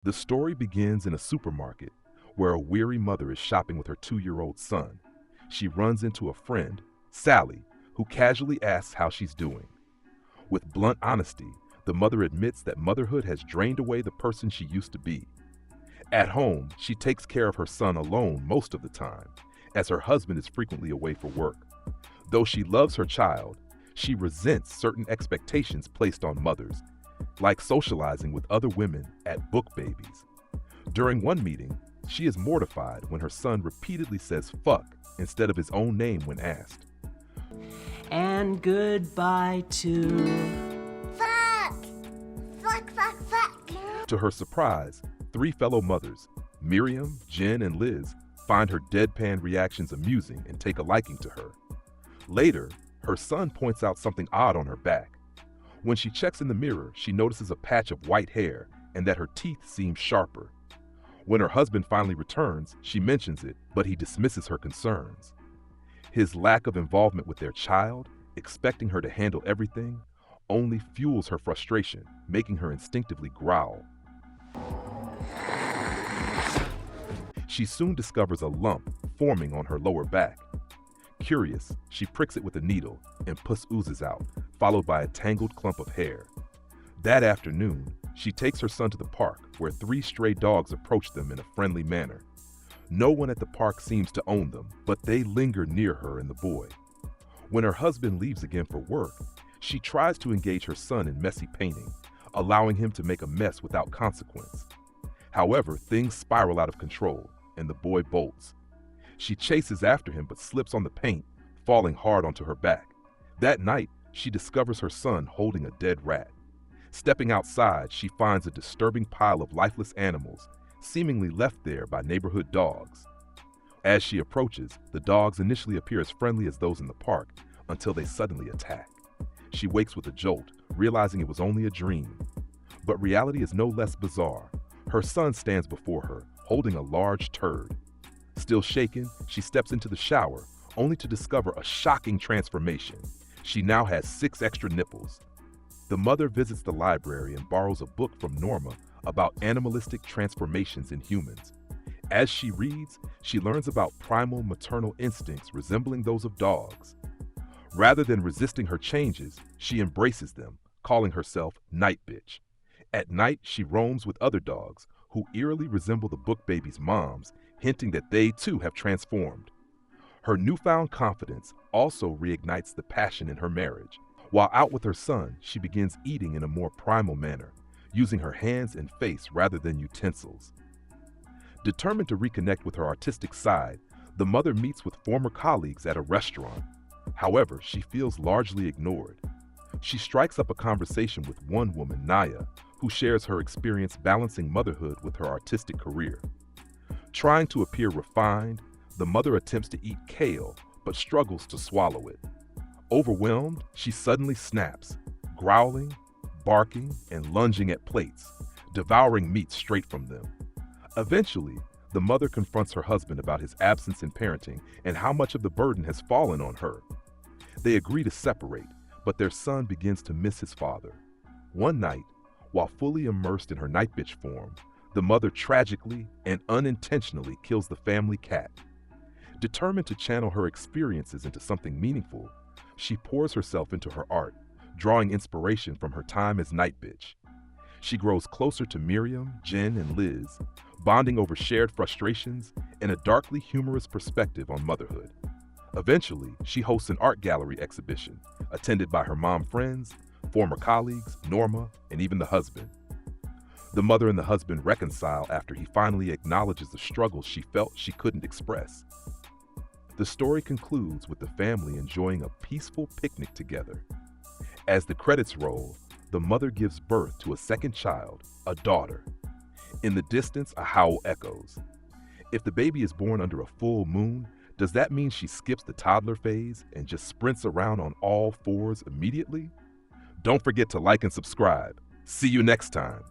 The story begins in a supermarket where a weary mother is shopping with her 2-year-old son. She runs into a friend, Sally, who casually asks how she's doing. With blunt honesty, the mother admits that motherhood has drained away the person she used to be. At home, she takes care of her son alone most of the time, as her husband is frequently away for work. Though she loves her child, she resents certain expectations placed on mothers, like socializing with other women at book babies. During one meeting, she is mortified when her son repeatedly says fuck instead of his own name when asked. And goodbye to... Fuck! Fuck, fuck, fuck! To her surprise, 3 fellow mothers, Miriam, Jen, and Liz, find her deadpan reactions amusing and take a liking to her. Later, her son points out something odd on her back. When she checks in the mirror, she notices a patch of white hair and that her teeth seem sharper. When her husband finally returns, she mentions it, but he dismisses her concerns. His lack of involvement with their child, expecting her to handle everything, only fuels her frustration, making her instinctively growl. She soon discovers a lump forming on her lower back. Curious, she pricks it with a needle, and pus oozes out, followed by a tangled clump of hair. That afternoon, she takes her son to the park, where 3 stray dogs approach them in a friendly manner. No one at the park seems to own them, but they linger near her and the boy. When her husband leaves again for work, she tries to engage her son in messy painting, allowing him to make a mess without consequence. However, things spiral out of control, and the boy bolts. She chases after him but slips on the paint, falling hard onto her back. That night, she discovers her son holding a dead rat. Stepping outside, she finds a disturbing pile of lifeless animals, seemingly left there by neighborhood dogs. As she approaches, the dogs initially appear as friendly as those in the park, until they suddenly attack. She wakes with a jolt, realizing it was only a dream. But reality is no less bizarre. Her son stands before her, holding a large turd. Still shaken, she steps into the shower, only to discover a shocking transformation. She now has 6 extra nipples. The mother visits the library and borrows a book from Norma about animalistic transformations in humans. As she reads, she learns about primal maternal instincts resembling those of dogs. Rather than resisting her changes, she embraces them, calling herself Nightbitch. At night, she roams with other dogs, who eerily resemble the book baby's moms, hinting that they too have transformed. Her newfound confidence also reignites the passion in her marriage. While out with her son, she begins eating in a more primal manner, using her hands and face rather than utensils. Determined to reconnect with her artistic side, the mother meets with former colleagues at a restaurant. However, she feels largely ignored. She strikes up a conversation with one woman, Naya, who shares her experience balancing motherhood with her artistic career. Trying to appear refined, the mother attempts to eat kale, but struggles to swallow it. Overwhelmed, she suddenly snaps, growling, barking, and lunging at plates, devouring meat straight from them. Eventually, the mother confronts her husband about his absence in parenting and how much of the burden has fallen on her. They agree to separate, but their son begins to miss his father. One night, while fully immersed in her Nightbitch form, the mother tragically and unintentionally kills the family cat. Determined to channel her experiences into something meaningful, she pours herself into her art, drawing inspiration from her time as Nightbitch. She grows closer to Miriam, Jen, and Liz, bonding over shared frustrations and a darkly humorous perspective on motherhood. Eventually, she hosts an art gallery exhibition, attended by her mom friends, former colleagues, Norma, and even the husband. The mother and the husband reconcile after he finally acknowledges the struggles she felt she couldn't express. The story concludes with the family enjoying a peaceful picnic together. As the credits roll, the mother gives birth to a second child, a daughter. In the distance, a howl echoes. If the baby is born under a full moon, does that mean she skips the toddler phase and just sprints around on all 4s immediately? Don't forget to like and subscribe. See you next time.